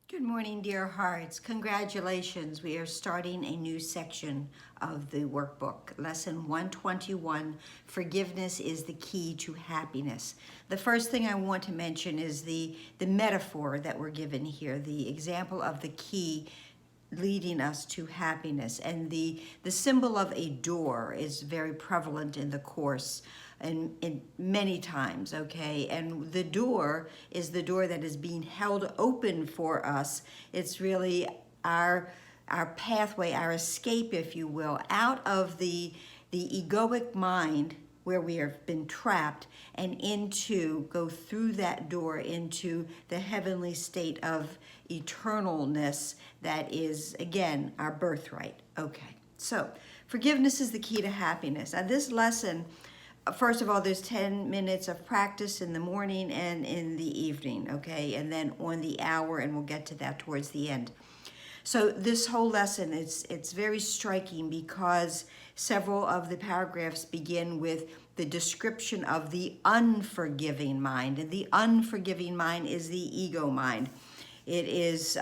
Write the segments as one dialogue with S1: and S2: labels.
S1: Good morning, dear hearts. Congratulations. We are starting a new section of the workbook. Lesson 121, Forgiveness is the Key to Happiness. The first thing I want to mention is the metaphor that we're given here, the example of the key leading us to happiness. And the symbol of a door is very prevalent in the course and in many times, okay? And the door is the door that is being held open for us. It's really our pathway, our escape, if you will, out of the egoic mind where we have been trapped and go through that door into the heavenly state of eternalness that is, again, our birthright. Okay, so forgiveness is the key to happiness. Now, this lesson, first of all, there's 10 minutes of practice in the morning and in the evening, okay? And then on the hour, and we'll get to that towards the end. So this whole lesson, it's very striking because several of the paragraphs begin with the description of the unforgiving mind. And the unforgiving mind is the ego mind. It is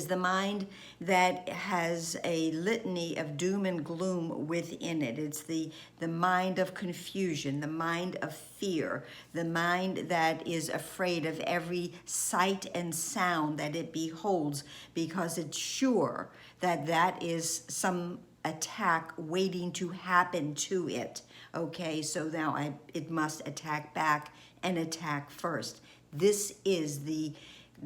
S1: the mind that has a litany of doom and gloom within it. It's the mind of confusion, the mind of fear, the mind that is afraid of every sight and sound that it beholds because it's sure that that is some attack waiting to happen to it. Okay, so now it must attack back and attack first. This is the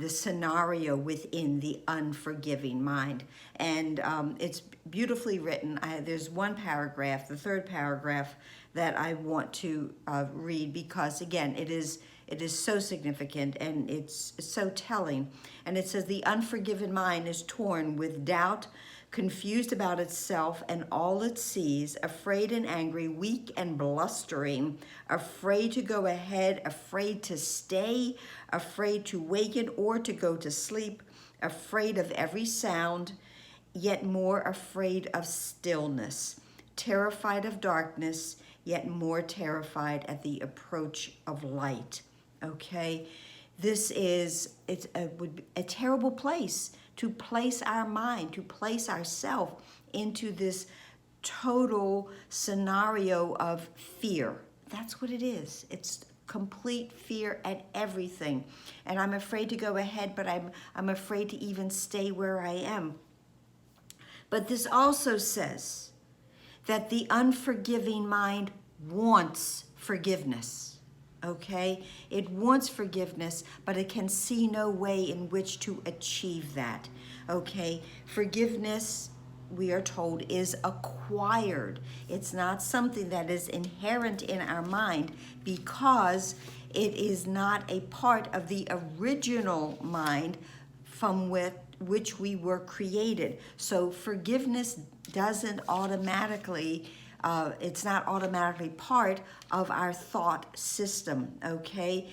S1: scenario within the unforgiving mind. And it's beautifully written. There's one paragraph, the third paragraph, that I want to read because, again, it is so significant and it's so telling. And it says, the unforgiven mind is torn with doubt, confused about itself and all it sees, afraid and angry, weak and blustering, afraid to go ahead, afraid to stay, afraid to waken or to go to sleep, afraid of every sound, yet more afraid of stillness, terrified of darkness, yet more terrified at the approach of light. Okay? It's a terrible place to place our mind, to place ourselves into this total scenario of fear. That's what it is. It's complete fear at everything. And I'm afraid to go ahead, but I'm afraid to even stay where I am. But this also says that the unforgiving mind wants forgiveness. Okay? It wants forgiveness, but it can see no way in which to achieve that. Okay? Forgiveness, we are told, is acquired. It's not something that is inherent in our mind because it is not a part of the original mind from which we were created. So forgiveness doesn't automatically it's not automatically part of our thought system, okay?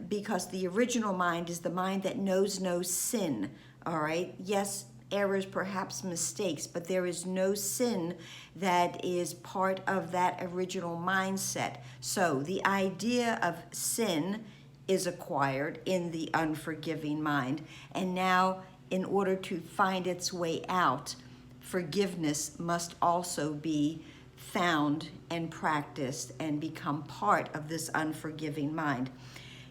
S1: Because the original mind is the mind that knows no sin, all right? Yes, errors, perhaps mistakes, but there is no sin that is part of that original mindset. So the idea of sin is acquired in the unforgiving mind, and now in order to find its way out, forgiveness must also be found and practiced and become part of this unforgiving mind.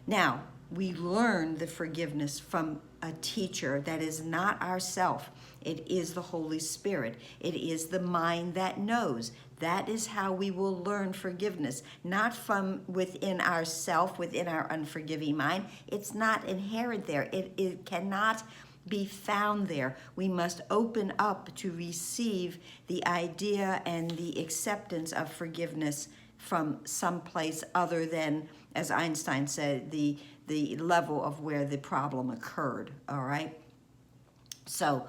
S1: Now, we learn the forgiveness from a teacher that is not ourself. It is the Holy Spirit. It is the mind that knows. That is how we will learn forgiveness, not from within ourself, within our unforgiving mind. It's not inherent there. It cannot be found there. We must open up to receive the idea and the acceptance of forgiveness from some place other than, as Einstein said, the level of where the problem occurred, all right? So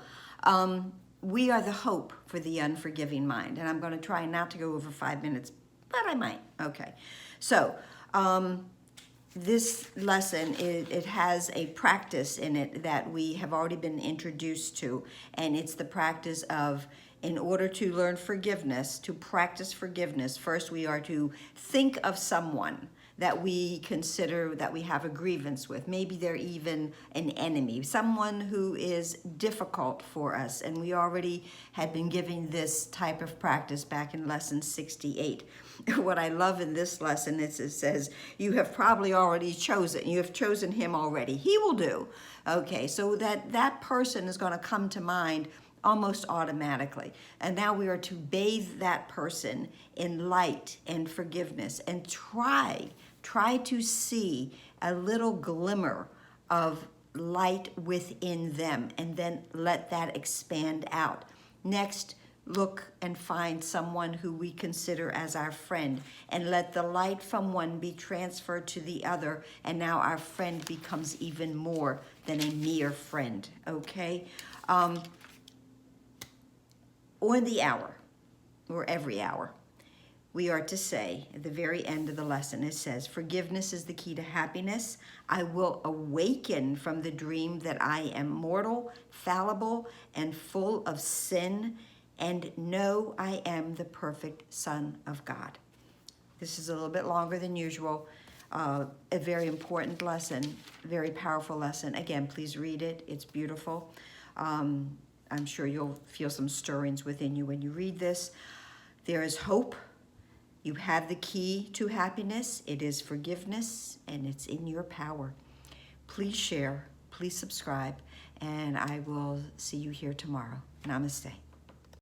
S1: we are the hope for the unforgiving mind. And I'm going to try not to go over 5 minutes, but I might. Okay. So this lesson, it has a practice in it that we have already been introduced to, and it's the practice of, in order to learn forgiveness, to practice forgiveness, first we are to think of someone that we consider that we have a grievance with. Maybe they're even an enemy, someone who is difficult for us. And we already had been giving this type of practice back in lesson 68. What I love in this lesson is it says, you have probably already chosen, you have chosen him already. He will do. Okay, so that person is going to come to mind almost automatically. And now we are to bathe that person in light and forgiveness and try to see a little glimmer of light within them, and then let that expand out. Next, look and find someone who we consider as our friend, and let the light from one be transferred to the other, and now our friend becomes even more than a mere friend, okay? Or the hour, or every hour, we are to say at the very end of the lesson, it says, forgiveness is the key to happiness. I will awaken from the dream that I am mortal, fallible, and full of sin, and know I am the perfect Son of God. This is a little bit longer than usual. A very important lesson, very powerful lesson. Again, please read it. It's beautiful. I'm sure you'll feel some stirrings within you when you read this. There is hope. You have the key to happiness. It is forgiveness, and it's in your power. Please share, please subscribe, and I will see you here tomorrow. Namaste.